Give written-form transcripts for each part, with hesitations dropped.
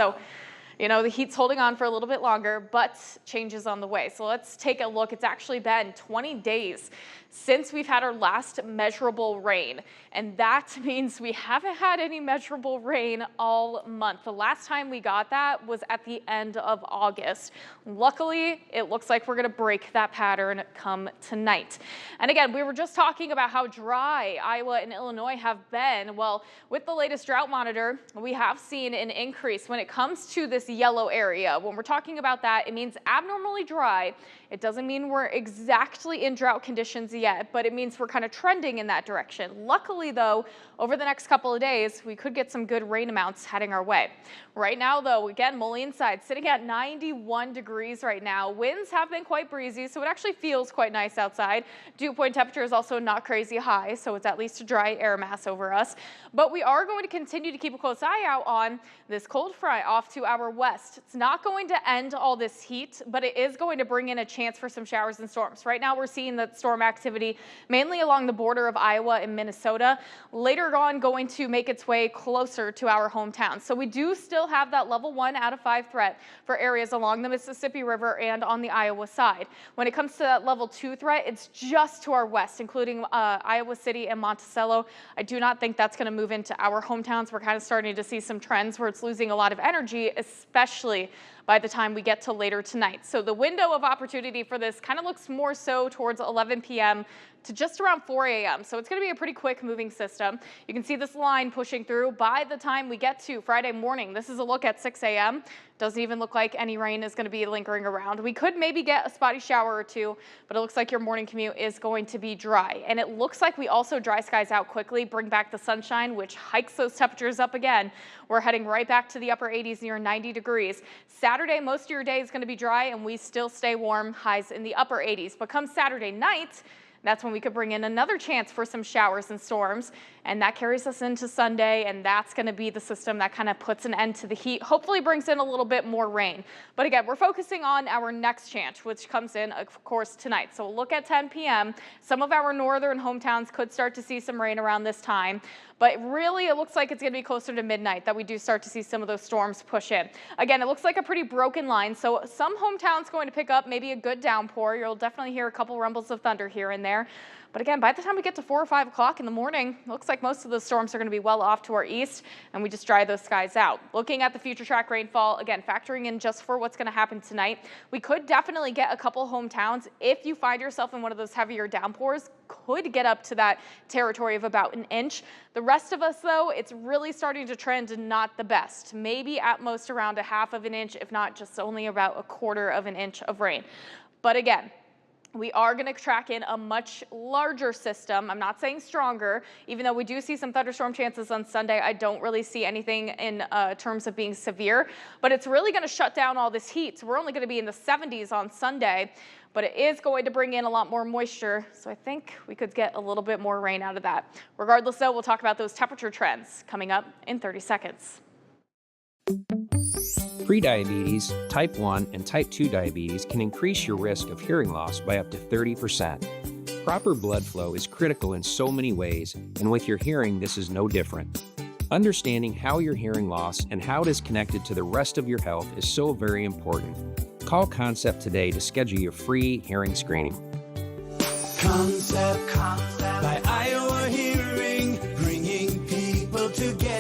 So, the heat's holding on for a little bit longer, but change is on the way. So let's take a look. It's actually been 20 days since we've had our last measurable rain. And that means we haven't had any measurable rain all month. The last time we got that was at the end of August. Luckily, it looks like we're going to break that pattern come tonight. And again, we were just talking about how dry Iowa and Illinois have been. Well, with the latest drought monitor, we have seen an increase when it comes to this yellow area. When we're talking about that, it means abnormally dry. It doesn't mean we're exactly in drought conditions yet, but it means we're kind of trending in that direction. Luckily, though, over the next couple of days, we could get some good rain amounts heading our way. Right now, though, again, Moline side sitting at 91 degrees right now. Winds have been quite breezy, so it actually feels quite nice outside. Dew point temperature is also not crazy high, so it's at least a dry air mass over us. But we are going to continue to keep a close eye out on this cold front off to our west. It's not going to end all this heat, but it is going to bring in a chance for some showers and storms. Right now, we're seeing that storm activity mainly along the border of Iowa and Minnesota. Later on, going to make its way closer to our hometown. So we do still have that level 1 out of 5 threat for areas along the Mississippi River and on the Iowa side. When it comes to that level 2 threat, it's just to our west, including Iowa City and Monticello. I do not think that's going to move into our hometowns. We're kind of starting to see some trends where it's losing a lot of energy, especially by the time we get to later tonight. So the window of opportunity for this kind of looks more so towards 11 p.m. to just around 4 a.m. So it's going to be a pretty quick moving system. You can see this line pushing through by the time we get to Friday morning. This is a look at 6 a.m. Doesn't even look like any rain is going to be lingering around. We could maybe get a spotty shower or two, but it looks like your morning commute is going to be dry. And it looks like we also dry skies out quickly, bring back the sunshine, which hikes those temperatures up again. We're heading right back to the upper 80s near 90 degrees. Saturday, most of your day is going to be dry and we still stay warm, highs in the upper 80s. But come Saturday night, that's when we could bring in another chance for some showers and storms, and that carries us into Sunday, and that's going to be the system that kind of puts an end to the heat, hopefully brings in a little bit more rain. But again, we're focusing on our next chance, which comes in, of course, tonight. So we'll look at 10 p.m. Some of our northern hometowns could start to see some rain around this time, but really it looks like it's going to be closer to midnight that we do start to see some of those storms push in. Again, it looks like a pretty broken line, so some hometowns going to pick up maybe a good downpour. You'll definitely hear a couple rumbles of thunder here and there. But again, by the time we get to 4 or 5 o'clock in the morning, it looks like most of those storms are going to be well off to our east, and we just dry those skies out. Looking at the future track rainfall, again, factoring in just for what's going to happen tonight, we could definitely get a couple hometowns. If you find yourself in one of those heavier downpours, could get up to that territory of about an inch. The rest of us, though, it's really starting to trend not the best. Maybe at most around a half of an inch, if not just only about a quarter of an inch of rain. But again, we are going to track in a much larger system. I'm not saying stronger, even though we do see some thunderstorm chances on Sunday. I don't really see anything in terms of being severe, but it's really going to shut down all this heat. So we're only going to be in the 70s on Sunday, but it is going to bring in a lot more moisture. So I think we could get a little bit more rain out of that. Regardless, though, we'll talk about those temperature trends coming up in 30 seconds. Prediabetes, type 1, and type 2 diabetes can increase your risk of hearing loss by up to 30%. Proper blood flow is critical in so many ways, and with your hearing, this is no different. Understanding how your hearing loss and how it is connected to the rest of your health is so very important. Call Concept today to schedule your free hearing screening. Concept by Iowa Hearing, bringing people together.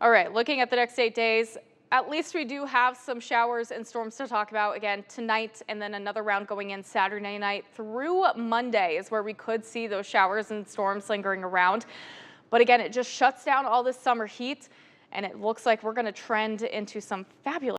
All right, looking at the next 8 days, at least we do have some showers and storms to talk about again tonight, and then another round going in Saturday night through Monday is where we could see those showers and storms lingering around. But again, it just shuts down all this summer heat, and it looks like we're going to trend into some fabulous